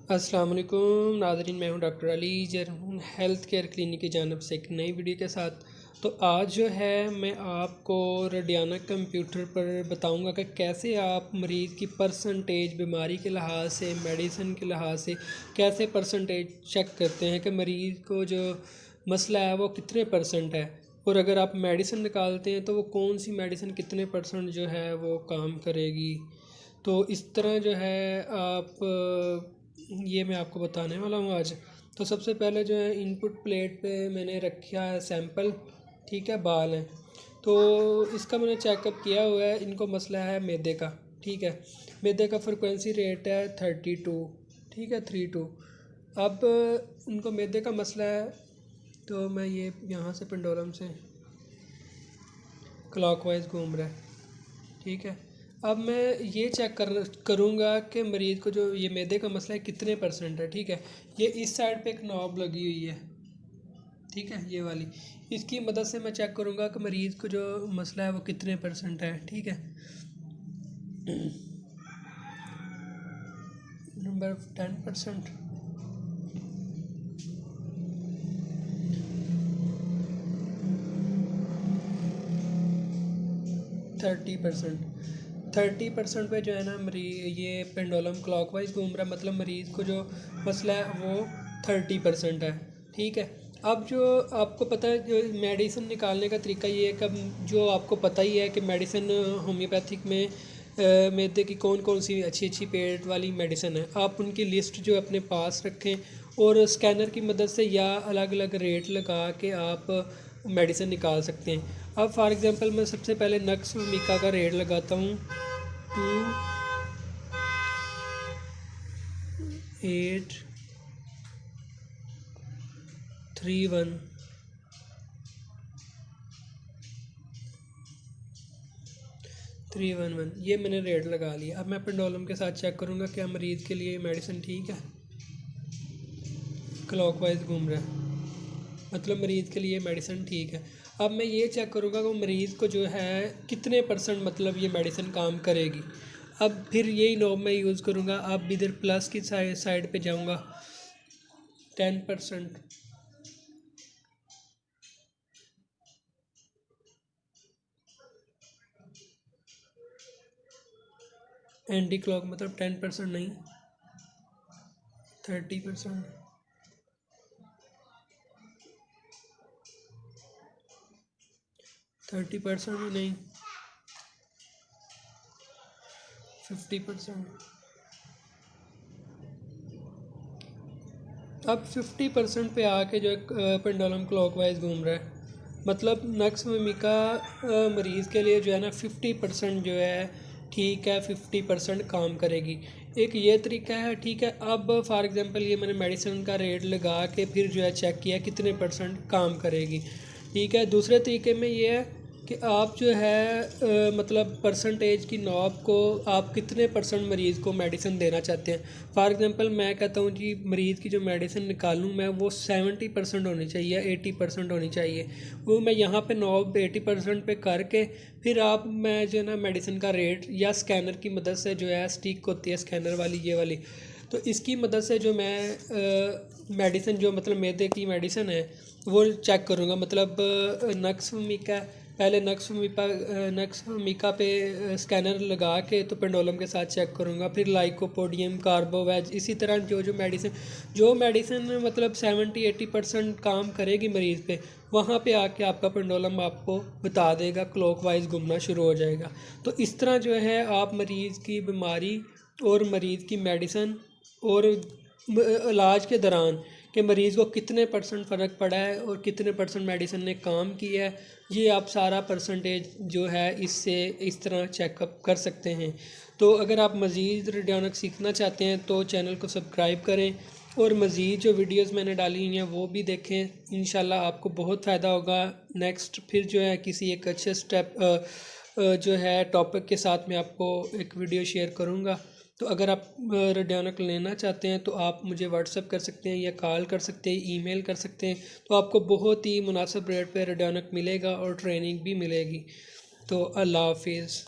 अस्सलाम वालेकुम नाज़रीन, मैं हूं doctor Ali Zarhoon health care clinic की जानब से एक नई वीडियो के साथ। तो आज जो है मैं आपको रेडियोनिक कंप्यूटर पर बताऊंगा कि कैसे आप मरीज़ की परसेंटेज बीमारी के लिहाज से, मेडिसिन के लिहाज से कैसे परसेंटेज चेक करते हैं कि मरीज़ को जो मसला है वो कितने परसेंट है, और अगर आप मेडिसिन निकालते हैं तो वो कौन सी मेडिसिन कितने परसेंट जो है वो काम करेगी। तो इस तरह जो है आप ये मैं आपको बताने वाला हूँ आज। तो सबसे पहले जो है इनपुट प्लेट पे मैंने रखा है सैंपल, ठीक है, बाल हैं। तो इसका मैंने चेकअप किया हुआ है। इनको मसला है मैदे का, ठीक है। मैदे का फ्रिक्वेंसी रेट है 32, ठीक है, 32। अब उनको मैदे का मसला है, तो मैं ये यहाँ से पेंडुलम से क्लॉकवाइज घूम रहा है, ठीक है। अब मैं ये चेक करूँगा कि मरीज़ को जो ये मैदे का मसला है कितने परसेंट है, ठीक है। ये इस साइड पे एक नॉब लगी हुई है, ठीक है, ये वाली। इसकी मदद से मैं चेक करूँगा कि मरीज़ को जो मसला है वो कितने परसेंट है, ठीक है। नंबर 10%, 30%। 30% पे जो है ना मरीज ये पेंडुलम क्लॉकवाइज घूम रहा है, मतलब मरीज़ को जो मसला है वो 30% है, ठीक है। अब जो आपको पता है, जो मेडिसिन निकालने का तरीका ये है कि जो आपको पता ही है कि मेडिसिन होम्योपैथिक में मैदे की कौन कौन सी अच्छी अच्छी पेट वाली मेडिसिन है, आप उनकी लिस्ट जो अपने पास रखें और स्कैनर की मदद से या अलग अलग रेट लगा के आप मेडिसिन निकाल सकते हैं। अब फॉर एग्ज़ाम्पल मैं सबसे पहले नक्स मीका का रेट लगाता हूँ 2831। ये मैंने रेट लगा लिया। अब मैं पेंडुलम के साथ चेक करूँगा क्या मरीज़ के लिए मेडिसिन ठीक है। क्लॉकवाइज घूम रहा है, मतलब मरीज़ के लिए मेडिसिन ठीक है। अब मैं ये चेक करूँगा कि मरीज़ को जो है कितने परसेंट मतलब ये मेडिसिन काम करेगी। अब फिर यही नॉब मैं यूज़ करूँगा। अब इधर प्लस की साइड पे जाऊँगा, 10%। एंटी क्लॉक मतलब 10% नहीं, 30%। 30% भी नहीं, 50%। अब 50% पे आके जो पेंडुलम क्लॉकवाइज घूम रहा है, मतलब नक्स मिमिका मरीज़ के लिए जो है ना 50% जो है ठीक है, 50% काम करेगी। एक ये तरीका है, ठीक है। अब फॉर एग्ज़ाम्पल ये मैंने मेडिसिन का रेट लगा के फिर जो है चेक किया कितने परसेंट काम करेगी, ठीक है। दूसरे तरीके में ये है कि आप जो है मतलब परसेंटेज की नॉब को आप कितने परसेंट मरीज़ को मेडिसिन देना चाहते हैं। फॉर एग्ज़ाम्पल मैं कहता हूँ जी मरीज़ की जो मेडिसिन निकालूँ मैं वो 70% होनी चाहिए, 80% होनी चाहिए। वो मैं यहाँ पे नॉब 80% पे करके फिर आप मैं जो है ना मेडिसिन का रेट या स्कैनर की मदद से जो है स्टिक होती है स्कैनर वाली, ये वाली, तो इसकी मदद से जो मैं मेडिसिन जो मतलब मैदे की मेडिसिन है वो चेक करूँगा। मतलब नक्स मीका, पहले नक्स मीका पे स्कैनर लगा के तो पेंडुलम के साथ चेक करूँगा, फिर लाइकोपोडियम, कार्बोवेज, इसी तरह जो मेडिसिन मतलब 70-80% काम करेगी मरीज़ पे, वहाँ पे आके आपका पेंडुलम आपको बता देगा, क्लॉकवाइज घूमना शुरू हो जाएगा। तो इस तरह जो है आप मरीज़ की बीमारी और मरीज़ की मेडिसिन और इलाज के दौरान कि मरीज़ को कितने परसेंट फ़र्क पड़ा है और कितने परसेंट मेडिसिन ने काम किया है, ये आप सारा परसेंटेज जो है इससे इस तरह चेकअप कर सकते हैं। तो अगर आप मज़ीद रेडियोनिक सीखना चाहते हैं तो चैनल को सब्सक्राइब करें और मज़ीद जो वीडियोस मैंने डाली हुई हैं वो भी देखें। इंशाल्लाह आपको बहुत फ़ायदा होगा। नेक्स्ट फिर जो है किसी एक अच्छे जो है टॉपिक के साथ मैं आपको एक वीडियो शेयर करूँगा। तो अगर आप रेडियोनिक लेना चाहते हैं तो आप मुझे व्हाट्सअप कर सकते हैं या कॉल कर सकते हैं, ईमेल कर सकते हैं। तो आपको बहुत ही मुनासिब रेट पे रेडियोनिक मिलेगा और ट्रेनिंग भी मिलेगी। तो अल्लाह हाफिज़।